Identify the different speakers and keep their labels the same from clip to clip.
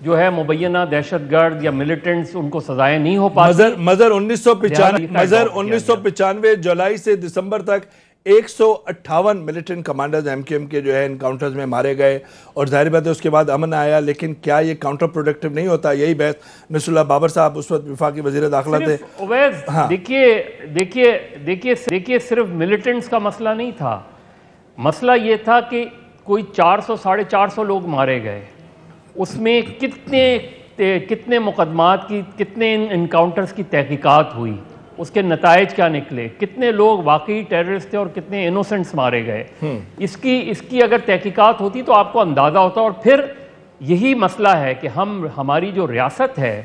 Speaker 1: جو ہے مبینہ دہشت گرد یا ملیٹنٹس ان کو سزائیں نہیں ہو پاتی.
Speaker 2: مظہر 1995 جولائی سے دسمبر تک 158 militant commanders M Q M کے جو ہے انکاؤنٹرز میں مارے گئے, اور ظاہر بات ہے اس کے بعد امن آیا, لیکن کیا یہ کاؤنٹر پروڈکٹیو نہیں ہوتا؟ یہی بحث نصر اللہ بابر صاحب اس وقت وفاقی وزیر داخلہ تھے.
Speaker 1: دیکھیے صرف ملیٹنٹس کا مسئلہ نہیں تھا, مسئلہ یہ تھا کہ کوئی 400-450 لوگ مارے گئے, اس میں کتنے مقدمات کی, کتنے انکاؤنٹرز کی تحقیقات ہوئی, اس کے نتائج کیا نکلے, کتنے لوگ واقعی ٹیررسٹ تھے اور کتنے انوسنٹس مارے گئے. اس کی اگر تحقیقات ہوتی تو آپ کو اندازہ ہوتا. اور پھر یہی مسئلہ ہے کہ ہماری جو ریاست ہے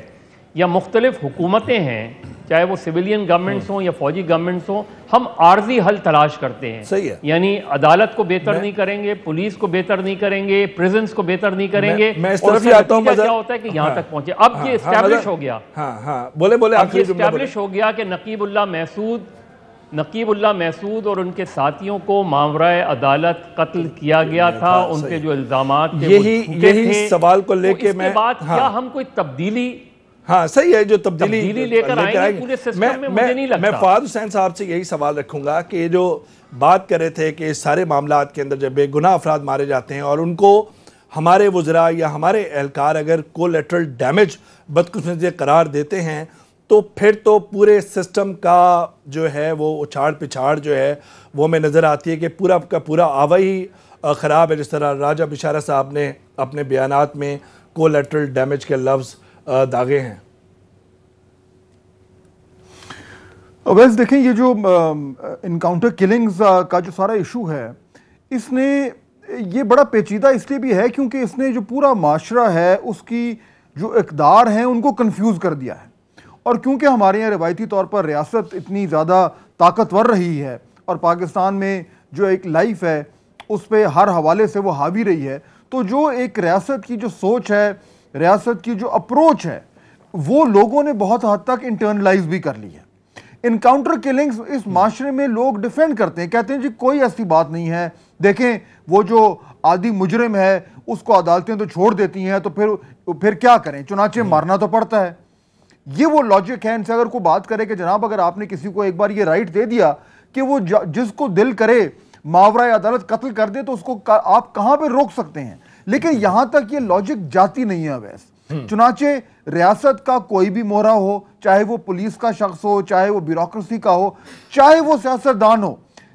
Speaker 1: یا مختلف حکومتیں ہیں, چاہے وہ سویلین گورنمنٹس ہوں یا فوجی گورنمنٹس ہوں, ہم عارضی حل تلاش کرتے ہیں.
Speaker 2: صحیح ہے.
Speaker 1: یعنی عدالت کو بہتر نہیں کریں گے, پولیس کو بہتر نہیں کریں گے, پریزنز کو بہتر نہیں کریں گے,
Speaker 2: میں اس طرف ہی آتا ہوں.
Speaker 1: کیا ہوتا ہے کہ یہاں تک پہنچے. اب یہ اسٹیبلش ہو گیا,
Speaker 2: بولے
Speaker 1: اسٹیبلش ہو گیا کہ نقیب اللہ محسود اور ان کے ساتھیوں کو ماورائے عدالت قتل کیا گیا تھا. ان کے جو الزامات تھے
Speaker 2: یہی سوال کو لے کے
Speaker 1: میں, اس کے بعد کیا ہم کوئی تبدیلی
Speaker 2: صحیح ہے جو تبدیلی
Speaker 1: لے کر آئیں گے پورے سسٹم میں؟ مجھے نہیں لگتا.
Speaker 2: میں فواد حسین صاحب سے یہی سوال رکھوں گا کہ جو بات کر رہے تھے کہ اس سارے معاملات کے اندر جب بے گناہ افراد مارے جاتے ہیں اور ان کو ہمارے وزراء یا ہمارے اہلکار اگر کولیٹرل ڈیمیج بدقسمتی قرار دیتے ہیں تو پھر تو پورے سسٹم کا جو ہے وہ اچھاڑ پچھاڑ جو ہے وہ میں نظر آتی ہے کہ پورا کا پورا آوا ہی خراب ہے. جس طرح راجہ بشارہ صاحب نے اپنے بیانات میں کولیٹرل ڈیمیج کے لفظ داغے ہیں.
Speaker 3: ویسے دیکھیں یہ جو انکاؤنٹر کلنگز کا جو سارا ایشو ہے, اس نے یہ بڑا پیچیدہ اس لیے بھی ہے کیونکہ اس نے جو پورا معاشرہ ہے اس کی جو اقدار ہیں ان کو کنفیوز کر دیا ہے. اور کیونکہ ہمارے یہاں روایتی طور پر ریاست اتنی زیادہ طاقتور رہی ہے اور پاکستان میں جو ایک لائف ہے اس پہ ہر حوالے سے وہ حاوی رہی ہے, تو جو ایک ریاست کی جو سوچ ہے, ریاست کی جو اپروچ ہے, وہ لوگوں نے بہت حد تک انٹرنلائز بھی کر لی ہے. انکاؤنٹر کلنگز اس معاشرے میں لوگ ڈیفینڈ کرتے ہیں, کہتے ہیں جی کوئی ایسی بات نہیں ہے, دیکھیں وہ جو عادی مجرم ہے اس کو عدالتیں تو چھوڑ دیتی ہیں, تو پھر کیا کریں, چنانچہ مارنا تو پڑتا ہے. یہ وہ لاجک ہے. ان سے اگر کوئی بات کرے کہ جناب اگر آپ نے کسی کو ایک بار یہ رائٹ دے دیا کہ وہ جس کو دل کرے ماورائے عدالت قتل کر دے تو اس کو آپ کہاں پہ روک سکتے ہیں, لیکن یہاں تک یہ لاجک جاتی نہیں ہے. ویسے چنانچہ ریاست کا کوئی بھی مورا ہو, چاہے وہ پولیس کا شخص ہو, چاہے وہ بیوروکریسی کا ہو, چاہے وہ سیاستدان ہو,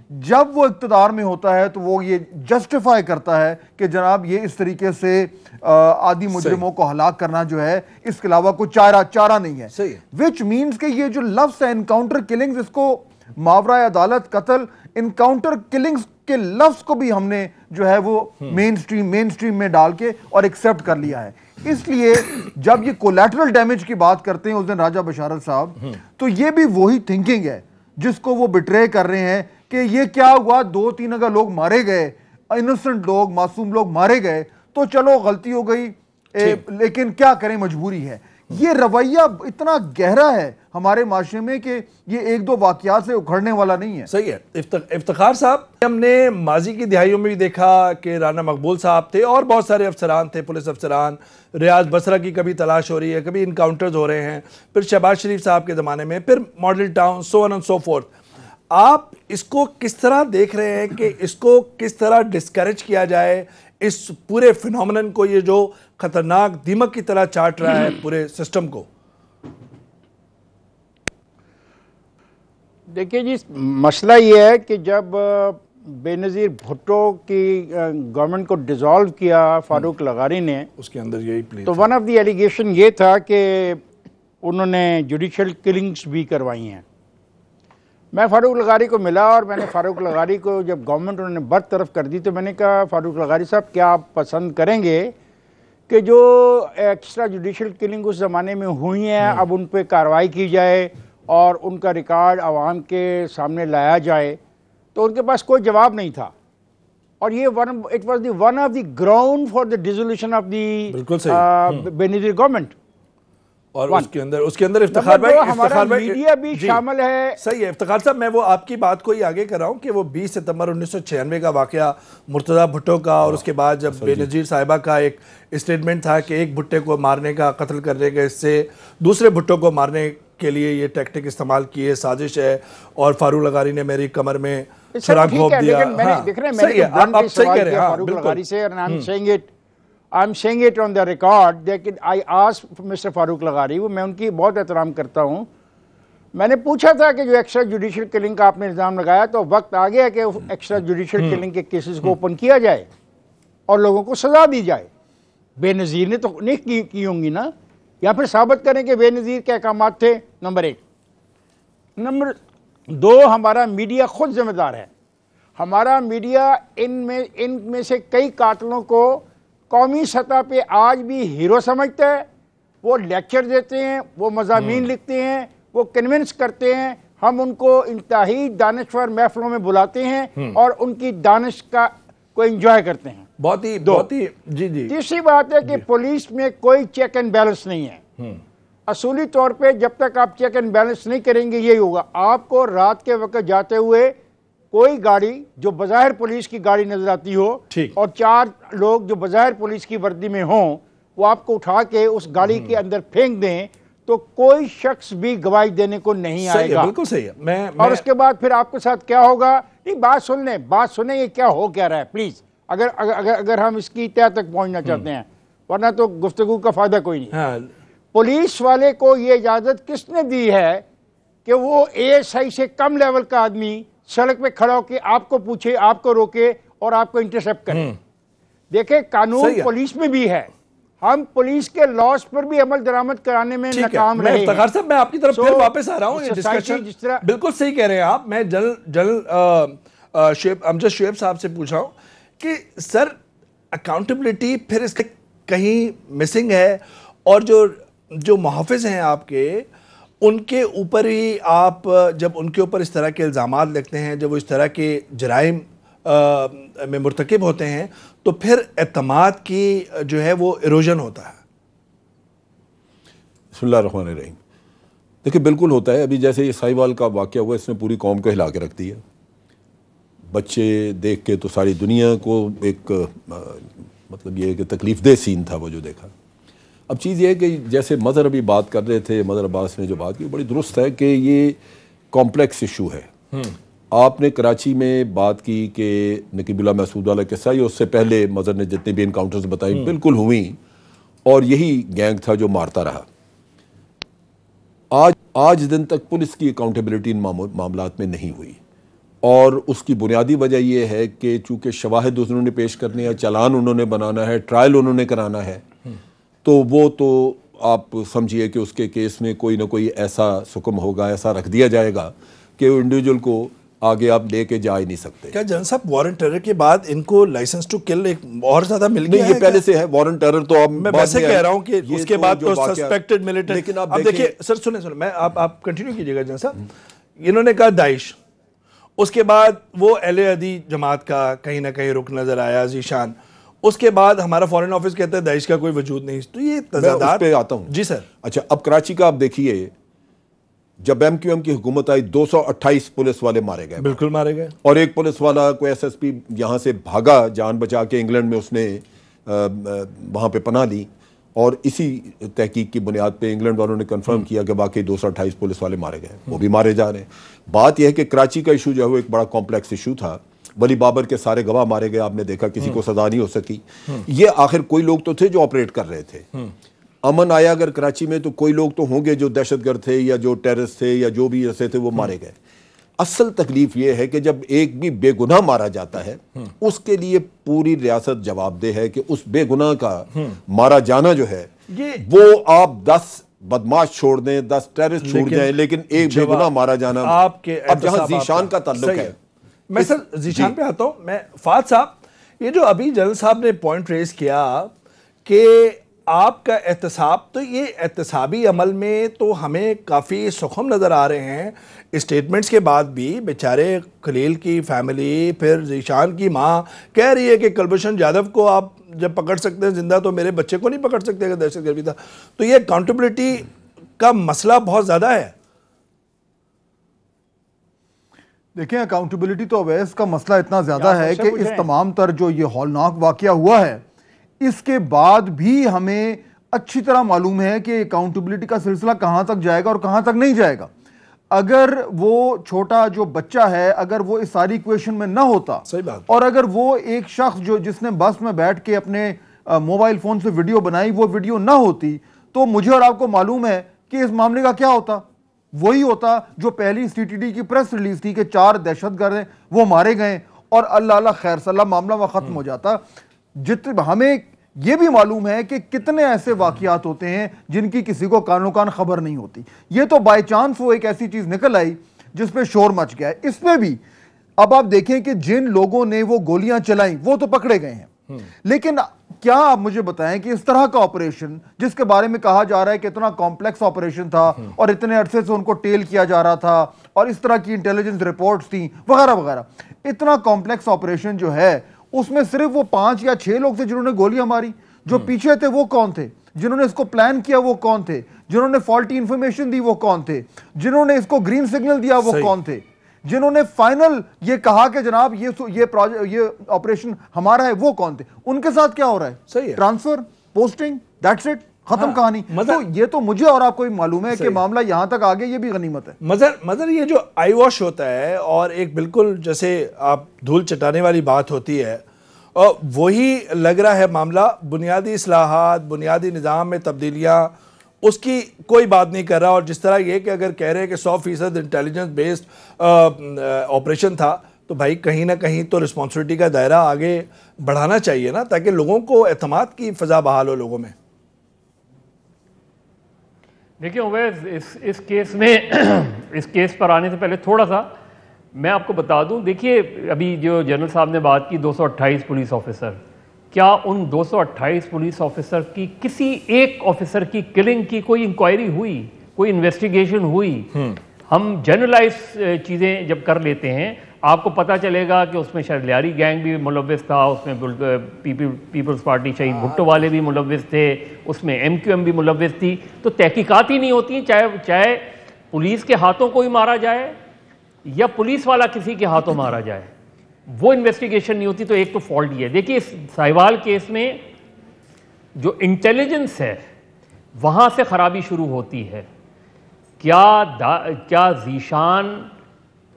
Speaker 3: جب وہ اقتدار میں ہوتا ہے تو وہ یہ جسٹیفائی کرتا ہے کہ جناب یہ اس طریقے سے عادی مجرموں کو ہلاک کرنا جو ہے اس کے علاوہ کوئی چارہ نہیں ہے. وچ مینز کہ یہ جو لفظ ہے انکاؤنٹر کلنگز, اس کو ماورائے عدالت قتل, انکاؤنٹر کلنگز کے لفظ کو بھی ہم نے جو ہے وہ مین سٹریم میں ڈال کے اور ایکسیپٹ کر لیا ہے. اس لیے جب یہ کولیٹرل ڈیمیج کی بات کرتے ہیں اس دن راجہ بشارت صاحب, تو یہ بھی وہی تھنکنگ ہے جس کو وہ بٹرے کر رہے ہیں کہ یہ کیا ہوا, 2-3 اگر لوگ مارے گئے, انوسنٹ لوگ, معصوم لوگ مارے گئے تو چلو غلطی ہو گئی, لیکن کیا کریں, مجبوری ہے. یہ رویہ اتنا گہرا ہے ہمارے معاشرے میں کہ یہ 1-2 واقعات سے اکھڑنے والا نہیں ہے.
Speaker 2: صحیح ہے. افتخار صاحب, ہم نے ماضی کی دہائیوں میں بھی دیکھا کہ رانا مقبول صاحب تھے اور بہت سارے افسران تھے, پولیس افسران, ریاض بصرہ کی کبھی تلاش ہو رہی ہے, کبھی انکاؤنٹرز ہو رہے ہیں, پھر شہباز شریف صاحب کے زمانے میں, پھر model town, so on and so forth. آپ اس کو کس طرح دیکھ رہے ہیں کہ اس کو کس طرح ڈسکریج کیا جائے, اس پورے فینومنن کو, یہ جو خطرناک دیمک کی طرح چاٹ رہا ہے پورے سسٹم کو؟
Speaker 4: دیکھیے جی, مسئلہ یہ ہے کہ جب بے نظیر بھٹو کی گورنمنٹ کو ڈیزالو کیا فاروق لغاری نے,
Speaker 2: اس کے اندر یہی پلی
Speaker 4: تو ون آف دی ایلیگیشن یہ تھا کہ انہوں نے جوڈیشل کلنگز بھی کروائی ہیں. میں فاروق لغاری کو ملا اور میں نے فاروق لغاری کو جب گورنمنٹ انہوں نے برطرف کر دی تو میں نے کہا فاروق لغاری صاحب کیا آپ پسند کریں گے کہ جو ایکسٹرا جوڈیشل کلنگ اس زمانے میں ہوئی ہیں اب ان پہ کارروائی کی جائے اور ان کا ریکارڈ عوام کے سامنے لایا جائے؟ تو ان کے پاس کوئی جواب نہیں تھا. اور یہ it was the one of the ground for the dissolution of the Benazir government.
Speaker 2: اور اس کے اندر افتخار بھائی
Speaker 4: ہمارا میڈیا بھی شامل ہے.
Speaker 2: صحیح ہے افتخار صاحب, میں وہ آپ کی بات کو ہی آگے کر رہا ہوں کہ وہ 20 ستمبر 1996 کا واقعہ مرتضیٰ بھٹو کا, اور اس کے بعد جب بے نظیر صاحبہ کا ایک اسٹیٹمنٹ تھا کہ ایک بھٹے کو مارنے کا, قتل کرنے کا, اس سے دوسرے بھٹو کو مارنے کے لیے یہ ٹیکٹک استعمال کی ہے, سازش ہے, اور فاروق لغاری نے میری کمر میں سراغ گھونپ دیا.
Speaker 4: صحیح ہے, آپ صحیح کہہ رہے ہیں فاروق لغاری سے, I'm saying it on the record that I asked Mr. فاروق لغاری, میں ان کی بہت احترام کرتا ہوں, میں نے پوچھا تھا کہ جو ایکسٹرا جوڈیشل کلنگ کا آپ نے الزام لگایا تو وقت آ گیا کہ ایکسٹرا جوڈیشل کلنگ کے کیسز کو اوپن کیا جائے اور لوگوں کو سزا دی جائے. بے نظیر نے تو نہیں کی ہوں گی نا, یا پھر ثابت کریں کہ بے نظیر کے احکامات تھے. نمبر 1. نمبر 2, ہمارا میڈیا خود ذمہ دار ہے. ہمارا میڈیا ان میں سے کئی قاتلوں کو قومی سطح پہ آج بھی ہیرو سمجھتا ہے. وہ لیکچر دیتے ہیں, وہ مضامین لکھتے ہیں, وہ کنونس کرتے ہیں, ہم ان کو انتہائی دانشور محفلوں میں بلاتے ہیں اور ان کی دانش کو انجوائے کرتے ہیں.
Speaker 2: بہت ہی جی.
Speaker 4: تیسری بات ہے کہ پولیس میں کوئی چیک اینڈ بیلنس نہیں ہے. اصولی طور پہ جب تک آپ چیک اینڈ بیلنس نہیں کریں گے یہی ہوگا. آپ کو رات کے وقت جاتے ہوئے کوئی گاڑی جو بظاہر پولیس کی گاڑی نظر آتی ہو اور 4 لوگ جو بظاہر پولیس کی وردی میں ہوں وہ آپ کو اٹھا کے اس گاڑی کے اندر پھینک دیں تو کوئی شخص بھی گواہی دینے کو نہیں آئے گا.
Speaker 2: بالکل صحیح ہے.
Speaker 4: اور اس کے بعد پھر آپ کے ساتھ کیا ہوگا, نہیں بات سنیں یہ کیا ہو کیا رہا ہے پلیز, اگر ہم اس کی تہ تک پہنچنا چاہتے ہیں, ورنہ تو گفتگو کا فائدہ کوئی نہیں. پولیس والے کو یہ اجازت کس نے دی ہے کہ وہ ASI سے کم لیول کا آدمی سڑک پہ کھڑا ہو کے آپ کو پوچھے, آپ کو روکے اور آپ کو انٹرسیپٹ کرے؟ دیکھیں قانون پولیس میں بھی ہے, ہم پولیس کے لاس پر بھی عمل درآمد کرانے میں ناکام رہے ہیں.
Speaker 2: افتخار صاحب میں آپ کی طرف پھر واپس آ رہا ہوں. یہ ڈسکشن بالکل صحیح کہہ رہے ہیں آپ. میں جنرل امجد شعیب صاحب سے پوچھ رہا ہوں کہ سر اکاؤنٹیبلٹی پھر اس کے کہیں مسنگ ہے, اور جو محافظ ہیں آپ کے ان کے اوپر ہی آپ جب ان کے اوپر اس طرح کے الزامات لگتے ہیں, جب وہ اس طرح کے جرائم میں مرتکب ہوتے ہیں تو پھر اعتماد کی جو ہے وہ ایروژن ہوتا ہے.
Speaker 5: بسم اللہ الرحمن الرحیم. دیکھیں بالکل ہوتا ہے. ابھی جیسے یہ سائیوال کا واقعہ ہوا, اس نے پوری قوم کو ہلا کے رکھ دیا. بچے دیکھ کے تو ساری دنیا کو ایک مطلب یہ کہ تکلیف دہ سین تھا وہ جو دیکھا. اب چیز یہ ہے کہ جیسے مظہر ابھی بات کر رہے تھے, مظہر عباس نے جو بات کی بڑی درست ہے کہ یہ کمپلیکس ایشو ہے. آپ نے کراچی میں بات کی کہ نقیب اللہ محسود والا قصہ, یہ اس سے پہلے مظہر نے جتنے بھی انکاؤنٹرز بتائی بالکل ہوئیں, اور یہی گینگ تھا جو مارتا رہا. آج دن تک پولیس کی اکاؤنٹیبلٹی ان معاملات میں نہیں ہوئی, اور اس کی بنیادی وجہ یہ ہے کہ چونکہ شواہد انہوں نے پیش کرنے ہیں, چالان انہوں نے بنانا ہے, ٹرائل انہوں نے کرانا ہے, تو وہ تو آپ سمجھیے کہ اس کے کیس میں کوئی نہ کوئی ایسا حکم ہوگا, ایسا رکھ دیا جائے گا کہ وہ انڈیویجول کو آگے آپ لے کے جا ہی نہیں سکتے.
Speaker 2: کیا جنرل صاحب وارنٹ ٹیرر کے بعد ان کو لائسنس ٹو کل ایک اور زیادہ مل گیا ہے؟
Speaker 5: یہ پہلے سے ہے وارنٹ ٹیرر, تو اب
Speaker 2: میں ویسے کہہ رہا ہوں کہ اس کے بعد تو سسپیکٹڈ ملیٹنٹ. لیکن اب دیکھیں سر, سنیں میں آپ کنٹینیو کیجئے گا جنرل صاحب. انہوں نے کہا داعش, اس کے بعد وہ اہل حدیث جماعت کا کہیں نہ کہیں رکن نظر آیا ذیشان, اس کے بعد ہمارا فورن آفس کہتا ہے داعش کا کوئی وجود نہیں. تو یہ تضادات
Speaker 5: پہ آتا ہوں.
Speaker 2: جی سر.
Speaker 5: اچھا, اب کراچی کا آپ دیکھیے, جب MQM کی حکومت آئی 228 پولیس والے مارے گئے.
Speaker 2: بالکل مارے گئے.
Speaker 5: اور ایک پولیس والا کوئی SSP یہاں سے بھاگا جان بچا کے انگلینڈ میں, اس نے وہاں پہ پناہ لی, اور اسی تحقیق کی بنیاد پہ انگلینڈ والوں نے کنفرم کیا کہ واقعی 228 پولیس والے مارے گئے, وہ بھی مارے جا رہے ہیں. بات یہ ہے کہ کراچی کا ایشو جو ہے وہ ایک بڑا کمپلیکس ایشو تھا. ولی بابر کے سارے گواہ مارے گئے, آپ نے دیکھا کسی کو سزا نہیں ہو سکی. یہ آخر کوئی لوگ تو تھے جو آپریٹ کر رہے تھے. امن آیا اگر کراچی میں تو کوئی لوگ تو ہوں گے جو دہشت گرد تھے یا جو ٹیررسٹ تھے یا جو بھی ایسے تھے, وہ مارے گئے. اصل تکلیف یہ ہے کہ جب ایک بھی بے گناہ مارا جاتا ہے اس کے لیے پوری ریاست جواب دہ ہے کہ اس بے گناہ کا مارا جانا جو ہے وہ آپ 10 بدماش چھوڑ دیں, 10 ٹیررسٹ چھوڑ جائیں, لیکن ایک بے گناہ مارا جانا. اب جہاں ذیشان کا تعلق ہے,
Speaker 2: میں سر ذیشان پہ آتا ہوں. میں فہد صاحب, یہ جو ابھی جنرل صاحب نے پوائنٹ ریز کیا کہ آپ کا احتساب, تو یہ احتسابی عمل میں تو ہمیں کافی سخم نظر آ رہے ہیں. اسٹیٹمنٹس کے بعد بھی بیچارے خلیل کی فیملی, پھر ذیشان کی ماں کہہ رہی ہے کہ کلبھوشن جادو کو آپ جب پکڑ سکتے ہیں زندہ تو میرے بچے کو نہیں پکڑ سکتے اگر دہشت گردی تھا. تو یہ اکاؤنٹیبلٹی کا مسئلہ بہت زیادہ ہے.
Speaker 3: دیکھیں اکاؤنٹیبلٹی تو اویس کا مسئلہ اتنا زیادہ ہے کہ اس تمام تر جو یہ ہولناک واقعہ ہوا ہے اس کے بعد بھی ہمیں اچھی طرح معلوم ہے کہ اکاؤنٹیبلٹی کا سلسلہ کہاں تک جائے گا اور کہاں تک نہیں جائے گا. اگر وہ چھوٹا جو بچہ ہے اگر وہ اس ساری ایکویشن میں نہ ہوتا اور اگر وہ ایک شخص جو جس نے بس میں بیٹھ کے اپنے موبائل فون سے ویڈیو بنائی وہ ویڈیو نہ ہوتی تو مجھے اور آپ کو معلوم ہے کہ اس معاملے کا کیا ہوتا. وہی ہوتا جو پہلی سی ٹی ڈی کی پریس ریلیز تھی کہ 4 دہشت گرد ہیں وہ مارے گئے اور اللہ اللہ خیر صلی اللہ معاملہ وہ ختم ہو جاتا. ہمیں یہ بھی معلوم ہے کہ کتنے ایسے واقعات ہوتے ہیں جن کی کسی کو کانوں کان خبر نہیں ہوتی. یہ تو بائی چانس وہ ایک ایسی چیز نکل آئی جس پہ شور مچ گیا ہے. اس میں بھی اب آپ دیکھیں کہ جن لوگوں نے وہ گولیاں چلائیں وہ تو پکڑے گئے ہیں, لیکن کیا آپ مجھے بتائیں کہ اس طرح کا آپریشن جس کے بارے میں کہا جا رہا ہے کہ اتنا کمپلیکس آپریشن تھا اور اتنے عرصے سے ان کو ٹیل کیا جا رہا تھا اور اس طرح کی انٹیلیجنس رپورٹس تھیں وغیرہ وغیرہ, اتنا کمپلیکس آپریشن جو ہے اس میں صرف وہ 5 یا 6 لوگ تھے جنہوں نے گولیاں ماری. جو پیچھے تھے وہ کون تھے؟ جنہوں نے اس کو پلان کیا وہ کون تھے؟ جنہوں نے فالٹی انفارمیشن دی وہ کون تھے؟ جنہوں نے اس کو گرین سگنل دیا وہ کون تھے؟ جنہوں نے فائنل یہ کہا کہ جناب یہ آپریشن ہمارا ہے وہ کون تھے؟ ان کے ساتھ کیا ہو رہا ہے؟
Speaker 2: صحیح ہے,
Speaker 3: ٹرانسفر, پوسٹنگ, دیٹس اٹ, ختم کہانی. تو یہ تو مجھے اور آپ کو بھی معلوم ہے کہ معاملہ یہاں تک آگے یہ بھی غنیمت ہے.
Speaker 2: مظہر یہ جو آئی واش ہوتا ہے اور ایک بالکل جیسے آپ دھول چٹانے والی بات ہوتی ہے اور وہی لگ رہا ہے معاملہ. بنیادی اصلاحات, بنیادی نظام میں تبدیلیاں اس کی کوئی بات نہیں کر رہا. اور جس طرح یہ کہ اگر کہہ رہے ہیں کہ 100% انٹیلیجنس بیسڈ آپریشن تھا تو بھائی کہیں نہ کہیں تو رسپانسبلٹی کا دائرہ آگے بڑھانا چاہیے نا تاکہ لوگوں کو اعتماد کی فضا بحال ہو لوگوں میں.
Speaker 1: دیکھیں اویس اس کیس میں اس کیس پر آنے سے پہلے تھوڑا سا میں آپ کو بتا دوں. دیکھیے ابھی جو جنرل صاحب نے بات کی 228 پولیس آفیسر, کیا ان 228 پولیس آفیسر کی کسی ایک آفیسر کی کلنگ کی کوئی انکوائری ہوئی, کوئی انویسٹیگیشن ہوئی؟ ہم جنرلائز چیزیں جب کر لیتے ہیں آپ کو پتہ چلے گا کہ اس میں شاید لیاری گینگ بھی ملوث تھا, اس میں پیپلز پارٹی شہید بھٹو والے بھی ملوث تھے, اس میں MQM بھی ملوث تھی. تو تحقیقات ہی نہیں ہوتی, چاہے پولیس کے ہاتھوں کوئی مارا جائے یا پولیس والا کسی کے ہاتھوں مارا جائے, وہ انویسٹیگیشن نہیں ہوتی. تو ایک تو فالٹ یہ ہے. دیکھیے اس ساہیوال کیس میں جو انٹیلیجنس ہے وہاں سے خرابی شروع ہوتی ہے. کیا ذیشان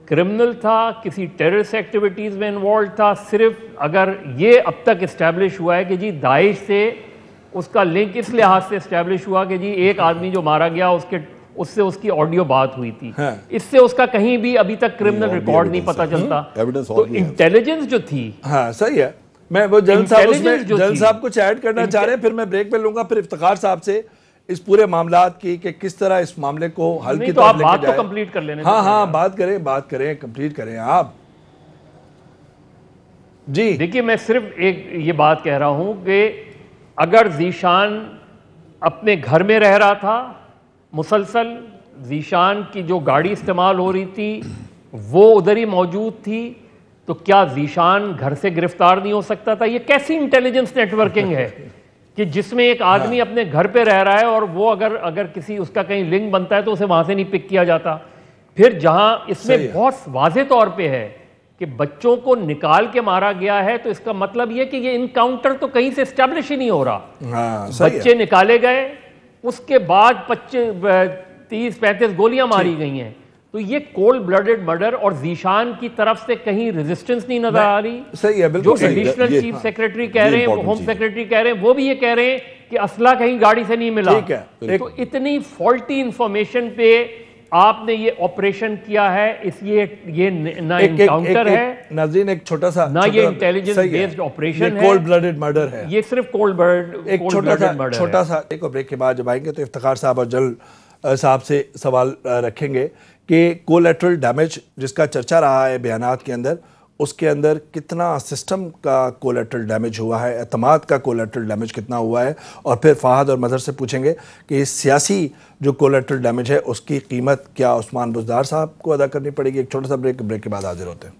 Speaker 1: کرمنل تھا, کسی ٹیررسٹ ایکٹیویٹیز میں انوالوڈ تھا؟ صرف اگر یہ اب تک اسٹیبلش ہوا ہے کہ جی داعش سے اس کا لنک اس لحاظ سے اسٹیبلش ہوا کہ جی ایک آدمی جو مارا گیا اس سے اس کی آڈیو بات ہوئی تھی, اس سے اس کا کہیں بھی ابھی تک کرمنل ریکارڈ نہیں پتہ چلتا. تو انٹیلیجنس جو تھی,
Speaker 2: ہاں صحیح ہے. میں وہ جنرل صاحب کچھ ایڈ کرنا چاہ رہے ہیں, پھر میں بریک پہ لوں گا, پھر افتخار صاحب سے اس پورے معاملات کی کہ کس طرح اس معاملے کو حل کی طرف لے کے جائے.
Speaker 1: بات تو کمپلیٹ کر لینے.
Speaker 2: ہاں بات کریں کمپلیٹ کریں آپ. جی
Speaker 1: دیکھیے میں صرف ایک یہ بات کہہ رہا ہوں کہ اگر ذیشان اپنے گھر میں رہ رہا تھا مسلسل, ذیشان کی جو گاڑی استعمال ہو رہی تھی وہ ادھر ہی موجود تھی, تو کیا ذیشان گھر سے گرفتار نہیں ہو سکتا تھا؟ یہ کیسی انٹیلیجنس نیٹ ورکنگ ہے کہ جس میں ایک آدمی اپنے گھر پہ رہ رہا ہے اور وہ اگر کسی اس کا کہیں لنک بنتا ہے تو اسے وہاں سے نہیں پک کیا جاتا. پھر جہاں اس میں بہت واضح طور پہ ہے کہ بچوں کو نکال کے مارا گیا ہے, تو اس کا مطلب یہ کہ یہ انکاؤنٹر تو کہیں سے اسٹیبلش ہی نہیں ہو رہا. بچے نکالے گئے, اس کے بعد 30-35 گولیاں ماری گئی ہیں. تو یہ کولڈ بلڈڈ مرڈر, اور ذیشان کی طرف سے کہیں ریزسٹنس نہیں نظر آ رہی.
Speaker 2: صحیح ہے, بالکل
Speaker 1: جو ایڈیشنل چیف سیکرٹری کہہ رہے ہیں, ہوم سیکرٹری کہہ رہے ہیں, وہ بھی یہ کہہ رہے ہیں کہ اسلحہ کہیں گاڑی سے نہیں ملا. تو اتنی فالٹی انفارمیشن پہ آپ نے یہ آپریشن کیا ہے, یہ نہ انکاؤنٹر ہے
Speaker 2: ناظرین, ایک چھوٹا سا,
Speaker 1: نہ یہ انٹیلیجنس بیسڈ آپریشن ہے,
Speaker 2: کولڈ بلڈڈ مرڈر ہے,
Speaker 1: یہ صرف کولڈ بلڈڈ مرڈر ہے.
Speaker 2: چھوٹا سا ایک بریک کے بعد جب آئیں گے تو افتخار صاحب اور جل صاحب سے سوال رکھیں گے کہ کولیٹرل ڈیمیج جس کا چرچا رہا ہے بیانات کے اندر, اس کے اندر کتنا سسٹم کا کولیٹرل ڈیمیج ہوا ہے, اعتماد کا کولیٹرل ڈیمیج کتنا ہوا ہے, اور پھر فہد اور مظہر سے پوچھیں گے کہ سیاسی جو کولیٹرل ڈیمیج ہے اس کی قیمت کیا عثمان بزدار صاحب کو ادا کرنی پڑے گی. ایک چھوٹا سا بریک کے بعد حاضر ہوتے ہیں.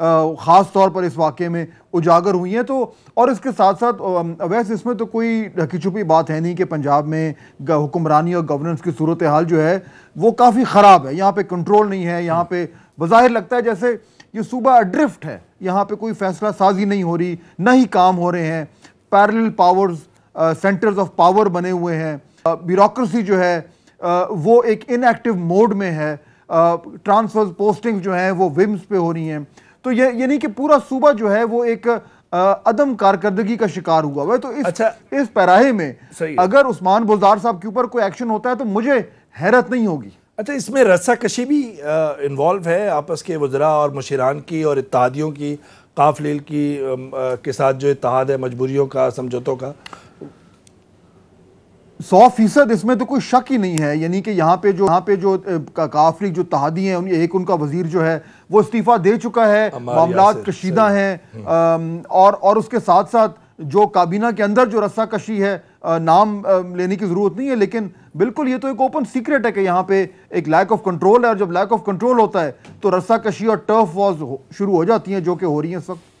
Speaker 3: خاص طور پر اس واقعے میں اجاگر ہوئی ہیں. تو اور اس کے ساتھ ساتھ ویسے اس میں تو کوئی ڈھکی چھپی بات ہے نہیں کہ پنجاب میں حکمرانی اور گورننس کی صورتحال جو ہے وہ کافی خراب ہے. یہاں پہ کنٹرول نہیں ہے, یہاں پہ بظاہر لگتا ہے جیسے یہ صوبہ ایڈرفٹ ہے, یہاں پہ کوئی فیصلہ سازی نہیں ہو رہی, نہ ہی کام ہو رہے ہیں, parallel powers, centres of power بنے ہوئے ہیں, بیوروکریسی جو ہے وہ ایک ان ایکٹیو موڈ میں ہے, ٹرانسفرز پوسٹنگ جو ہیں وہ ومز پہ ہو رہی ہیں. تو یہ یعنی کہ پورا صوبہ جو ہے وہ ایک عدم کارکردگی کا شکار ہوا ہوا ہے. تو اس پیراہے میں اگر عثمان بزدار صاحب کے اوپر کوئی ایکشن ہوتا ہے تو مجھے حیرت نہیں ہوگی.
Speaker 2: اچھا, اس میں رسہ کشی بھی انوالو ہے آپس کے وزراء اور مشیران کی اور اتحادیوں کی, قافلیل کی کے ساتھ جو اتحاد ہے, مجبوریوں کا, سمجھوتوں کا؟
Speaker 3: 100% اس میں تو کوئی شک ہی نہیں ہے. یعنی کہ یہاں پہ جو قافلی جو اتحادی ہیں, ایک ان کا وزیر جو ہے وہ استعفیٰ دے چکا ہے, معاملات کشیدہ ہیں, اور اس کے ساتھ ساتھ جو کابینہ کے اندر جو رسہ کشی ہے, نام لینے کی ضرورت نہیں ہے, لیکن بالکل یہ تو ایک اوپن سیکرٹ ہے کہ یہاں پہ ایک لیک آف کنٹرول ہے, اور جب لیک آف کنٹرول ہوتا ہے تو رسہ کشی اور ٹرف وارز شروع ہو جاتی ہیں, جو کہ ہو رہی ہیں اس وقت.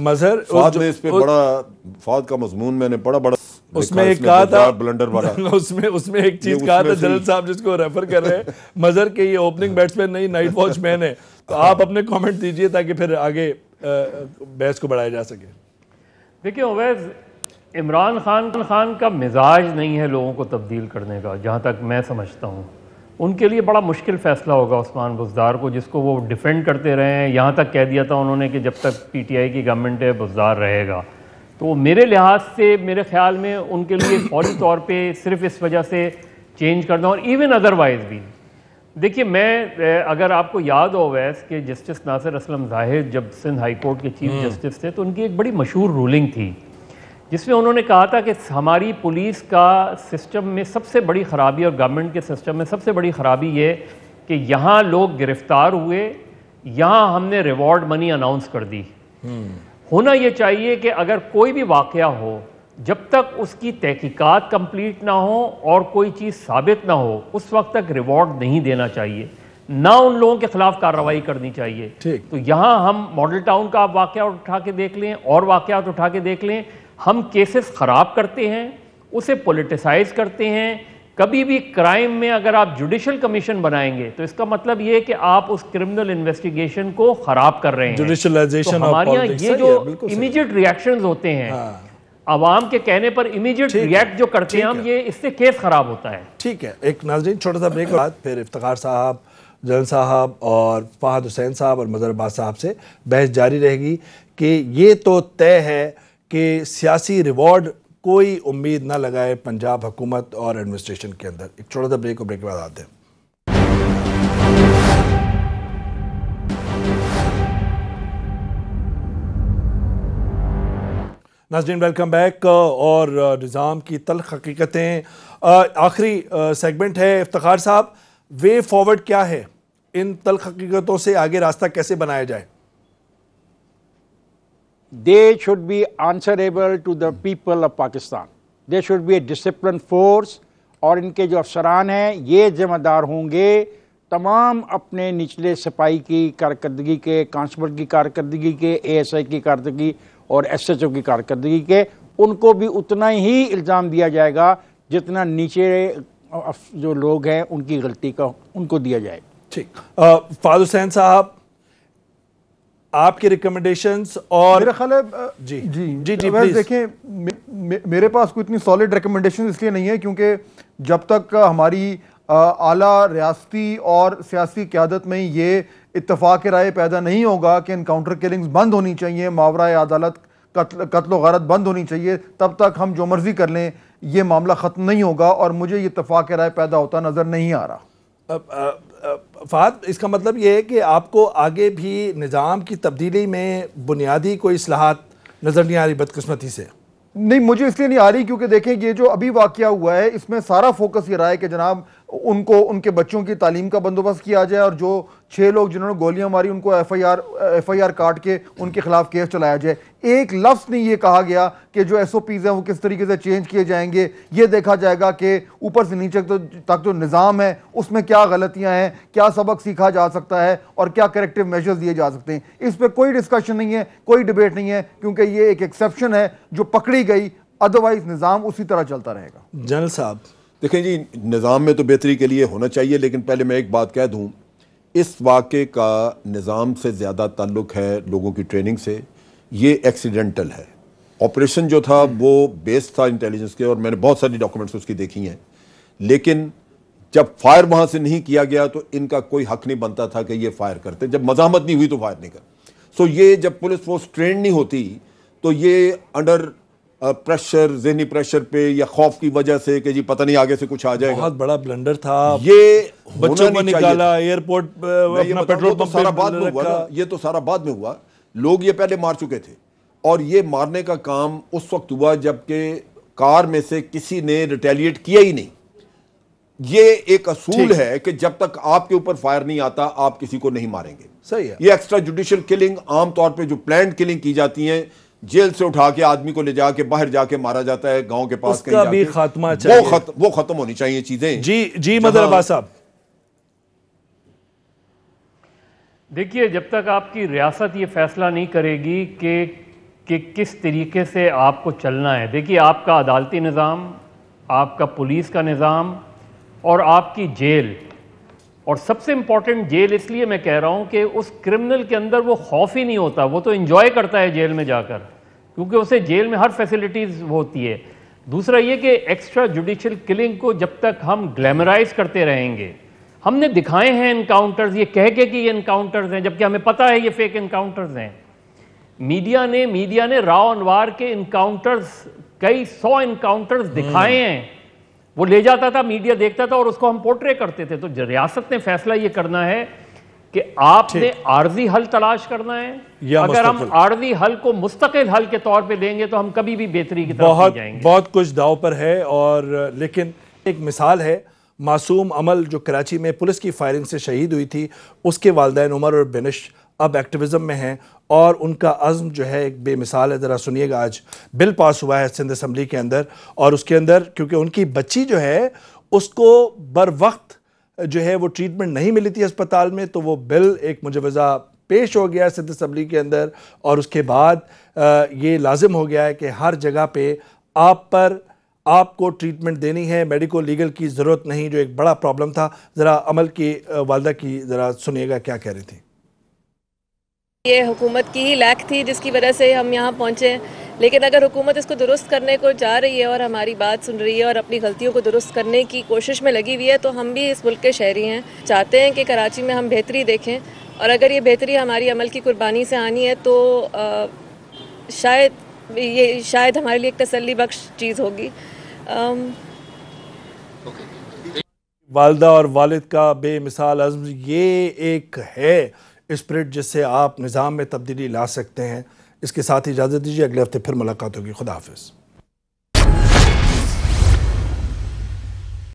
Speaker 2: مظہر,
Speaker 5: فہد نے اس پہ بڑا, فہد کا مضمون میں نے پڑھا, بڑا
Speaker 2: اس میں ایک کہا تھا,
Speaker 5: بلنڈر والا
Speaker 2: اس میں ایک چیز کہا تھا جنرل صاحب جس کو ریفر کر رہے ہیں مظہر کہ یہ اوپننگ بیٹسمین نہیں, نائٹ واچ مین ہے. تو آپ اپنے کامنٹ دیجئے تاکہ پھر آگے بحث کو بڑھایا جا سکے.
Speaker 1: دیکھیں اویس, عمران خان کا مزاج نہیں ہے لوگوں کو تبدیل کرنے کا, جہاں تک میں سمجھتا ہوں. ان کے لیے بڑا مشکل فیصلہ ہوگا عثمان بزدار کو, جس کو وہ ڈیفینڈ کرتے رہے ہیں. یہاں تک کہہ دیا تھا انہوں نے کہ جب تک پی ٹی آئی کی گورنمنٹ ہے بزدار رہے گا. تو میرے لحاظ سے, میرے خیال میں ان کے لیے فوری طور پہ صرف اس وجہ سے چینج کرنا, اور ایون ادروائز بھی. دیکھیے, میں اگر آپ کو یاد ہو ویس کہ جسٹس ناصر اسلم زاہد جب سندھ ہائی کورٹ کے چیف جسٹس تھے, تو ان کی ایک بڑی مشہور رولنگ تھی جس میں انہوں نے کہا تھا کہ ہماری پولیس کا سسٹم میں سب سے بڑی خرابی, اور گورنمنٹ کے سسٹم میں سب سے بڑی خرابی یہ کہ یہاں لوگ گرفتار ہوئے, یہاں ہم نے ریوارڈ منی اناؤنس کر دی. ہونا یہ چاہیے کہ اگر کوئی بھی واقعہ ہو, جب تک اس کی تحقیقات کمپلیٹ نہ ہو اور کوئی چیز ثابت نہ ہو, اس وقت تک ریوارڈ نہیں دینا چاہیے, نہ ان لوگوں کے خلاف کارروائی کرنی چاہیے. تو یہاں ہم ماڈل ٹاؤن کا آپ واقعہ اٹھا کے دیکھ لیں, اور واقعات اٹھا کے دیکھ لیں, ہم کیسز خراب کرتے ہیں, اسے پولیٹیسائز کرتے ہیں. کبھی بھی کرائم میں اگر آپ جوڈیشل کمیشن بنائیں گے تو اس کا مطلب یہ ہے کہ آپ اس کرمنل انویسٹیگیشن کو خراب کر رہے ہیں.
Speaker 2: جوڈیشلائزیشن
Speaker 1: تو ہمارے یہاں یہ جو امیجیٹ ریاکشنز ہوتے ہیں, عوام کے کہنے پر امیجیٹ ریاکٹ جو کرتے ہیں ہم, یہ اس سے کیس خراب ہوتا ہے.
Speaker 2: ٹھیک ہے, ایک ناظرین چھوٹا سا بریک کے بعد پھر افتخار صاحب, جنرل صاحب اور فہد حسین صاحب اور مظہر عباس صاحب سے بحث جاری رہے گی کہ یہ تو طے ہے کہ سیاسی ریوارڈ کوئی امید نہ لگائے پنجاب حکومت اور ایڈمنسٹریشن کے اندر. ایک چھوٹا سا بریک, اور بریک کے بعد آتے ہیں. ناظرین ویلکم بیک. اور نظام کی تلخ حقیقتیں آخری سیگمنٹ ہے. افتخار صاحب, وے فارورڈ کیا ہے؟ ان تلخ حقیقتوں سے آگے راستہ کیسے بنایا جائے؟
Speaker 4: They should be answerable to the people of Pakistan. There should be a disciplined force, اور ان کے جو افسران ہیں یہ ذمہ دار ہوں گے تمام اپنے نچلے سپاہی کی کارکردگی کے, کانسٹیبل کی کارکردگی کے, اے ایس آئی کی کارکردگی اور ایس ایچ او کی کارکردگی کے. ان کو بھی اتنا ہی الزام دیا جائے گا جتنا نیچے جو لوگ ہیں ان کی غلطی کا ان کو دیا جائے.
Speaker 2: ٹھیک. فہد حسین صاحب, آپ کی ریکمنڈیشنز اور
Speaker 3: میرا خیال ہے
Speaker 2: پلیز
Speaker 3: دیکھیں, میرے پاس کوئی اتنی سالڈ ریکمنڈیشن اس لیے نہیں ہے کیونکہ جب تک ہماری اعلیٰ ریاستی اور سیاسی قیادت میں یہ اتفاق رائے پیدا نہیں ہوگا کہ انکاؤنٹر کلنگز بند ہونی چاہیے, ماورائے عدالت قتل و غارت بند ہونی چاہیے, تب تک ہم جو مرضی کر لیں یہ معاملہ ختم نہیں ہوگا, اور مجھے یہ اتفاق رائے پیدا ہوتا نظر نہیں آ رہا.
Speaker 2: فہد, اس کا مطلب یہ ہے کہ آپ کو آگے بھی نظام کی تبدیلی میں بنیادی کوئی اصلاحات نظر نہیں آ رہی بدقسمتی سے؟
Speaker 3: نہیں, مجھے اس لیے نہیں آ رہی کیونکہ دیکھیں یہ جو ابھی واقعہ ہوا ہے اس میں سارا فوکس یہ رہا ہے کہ جناب ان کو ان کے بچوں کی تعلیم کا بندوبست کیا جائے اور جو 6 لوگ جنہوں نے گولیاں ماری ان کو ایف آئی آر کاٹ کے ان کے خلاف کیس چلایا جائے. ایک لفظ نہیں یہ کہا گیا کہ جو ایس او پیز ہیں وہ کس طریقے سے چینج کیے جائیں گے. یہ دیکھا جائے گا کہ اوپر سے نیچے تک جو نظام ہے اس میں کیا غلطیاں ہیں, کیا سبق سیکھا جا سکتا ہے اور کیا کریکٹیو میجرز دیے جا سکتے ہیں. اس پہ کوئی ڈسکشن نہیں ہے, کوئی ڈیبیٹ نہیں ہے, کیونکہ یہ ایک ایکسیپشن ہے جو پکڑی گئی, ادروائز نظام اسی طرح چلتا رہے گا.
Speaker 2: جنرل صاحب
Speaker 5: دیکھیں جی, نظام میں تو بہتری کے لیے ہونا چاہیے, لیکن پہلے میں ایک بات کہہ دوں, اس واقعے کا نظام سے زیادہ تعلق ہے لوگوں کی ٹریننگ سے. یہ ایکسیڈنٹل ہے. آپریشن جو تھا وہ بیس تھا انٹیلیجنس کے, اور میں نے بہت ساری ڈاکومنٹس اس کی دیکھی ہیں, لیکن جب فائر وہاں سے نہیں کیا گیا تو ان کا کوئی حق نہیں بنتا تھا کہ یہ فائر کرتے. جب مزاحمت نہیں ہوئی تو فائر نہیں کر. سو یہ جب پولیس فورس ٹرینڈ نہیں ہوتی تو یہ انڈر پریشر, ذہنی پریشر پہ یا خوف کی وجہ سے کہ جی پتہ نہیں آگے سے کچھ آ جائے گا,
Speaker 2: بہت بڑا بلنڈر تھا.
Speaker 5: یہ
Speaker 2: بچوں کو نکالا ایئرپورٹ اپنا پیٹرول پمپ
Speaker 5: سارا بعد میں ہوا نا, یہ تو سارا بعد میں ہوا. لوگ یہ پہلے مار چکے تھے, اور یہ مارنے کا کام اس وقت ہوا جب کہ کار میں سے کسی نے ریٹیلیٹ کیا ہی نہیں. یہ ایک اصول ہے کہ جب تک آپ کے اوپر فائر نہیں آتا آپ کسی کو نہیں ماریں گے.
Speaker 2: صحیح ہے.
Speaker 5: یہ ایکسٹرا جوڈیشل کلنگ عام طور پہ جو پلانڈ کلنگ کی جاتی ہیں, جیل سے اٹھا کے آدمی کو لے جا کے باہر جا کے مارا جاتا ہے گاؤں کے پاس,
Speaker 2: اس کا بھی خاتمہ چاہیے,
Speaker 5: وہ ختم ہونی چاہیے چیزیں.
Speaker 2: جی مدر عباس صاحب.
Speaker 1: دیکھیے, جب تک آپ کی ریاست یہ فیصلہ نہیں کرے گی کہ کس طریقے سے آپ کو چلنا ہے, دیکھیے آپ کا عدالتی نظام, آپ کا پولیس کا نظام اور آپ کی جیل, اور سب سے امپورٹنٹ جیل اس لیے میں کہہ رہا ہوں کہ اس کرمنل کے اندر وہ خوف ہی نہیں ہوتا, وہ تو انجوائے کرتا ہے جیل میں جا کر, کیونکہ اسے جیل میں ہر فیسلٹیز ہوتی ہے. دوسرا یہ کہ ایکسٹرا جوڈیشل کلنگ کو جب تک ہم گلیمرائز کرتے رہیں گے, ہم نے دکھائے ہیں انکاؤنٹرز یہ کہہ کے کہ یہ انکاؤنٹرز ہیں, جبکہ ہمیں پتہ ہے یہ فیک انکاؤنٹرز ہیں. میڈیا نے راؤ انوار کے انکاؤنٹرز, کئی 100 انکاؤنٹرز دکھائے ہیں. وہ لے جاتا تھا, میڈیا دیکھتا تھا اور اس کو ہم پورٹرے کرتے تھے. تو ریاست نے فیصلہ یہ کرنا ہے کہ آپ نے عارضی حل تلاش کرنا ہے. اگر ہم عارضی حل کو مستقل حل کے طور پہ لیں گے تو ہم کبھی بھی بہتری کی طرف نہیں جائیں گے.
Speaker 2: بہت کچھ داؤ پر ہے, اور لیکن ایک مثال ہے, معصوم عمل جو کراچی میں پولیس کی فائرنگ سے شہید ہوئی تھی, اس کے والدین عمر اور بنش اب ایکٹیویزم میں ہیں, اور ان کا عزم جو ہے ایک بے مثال ہے. ذرا سنیے گا, آج بل پاس ہوا ہے سندھ اسمبلی کے اندر, اور اس کے اندر کیونکہ ان کی بچی جو ہے اس کو بر وقت جو ہے وہ ٹریٹمنٹ نہیں ملی تھی اسپتال میں, تو وہ بل ایک مجوزہ پیش ہو گیا سندھ اسمبلی کے اندر, اور اس کے بعد یہ لازم ہو گیا ہے کہ ہر جگہ پہ آپ کو ٹریٹمنٹ دینی ہے, میڈیکو لیگل کی ضرورت نہیں, جو ایک بڑا پرابلم تھا. ذرا عمل کی والدہ کی ذرا سنیے گا کیا کہہ رہی تھی.
Speaker 6: یہ حکومت کی ہی لیک تھی جس کی وجہ سے ہم یہاں پہنچے, لیکن اگر حکومت اس کو درست کرنے کو جا رہی ہے اور ہماری بات سن رہی ہے اور اپنی غلطیوں کو درست کرنے کی کوشش میں لگی ہوئی ہے, تو ہم بھی اس ملک کے شہری ہیں, چاہتے ہیں کہ کراچی میں ہم بہتری دیکھیں, اور اگر یہ بہتری ہماری عمل کی قربانی سے آنی ہے تو شاید ہمارے لیے ایک تسلی بخش چیز ہوگی.
Speaker 2: والدہ اور والد کا بے مثال عزم, یہ ایک ہے اسپرٹ جس سے آپ نظام میں تبدیلی لا سکتے ہیں. اس کے ساتھ اجازت دیجیے, اگلے ہفتے پھر ملاقات ہوگی. خدا حافظ.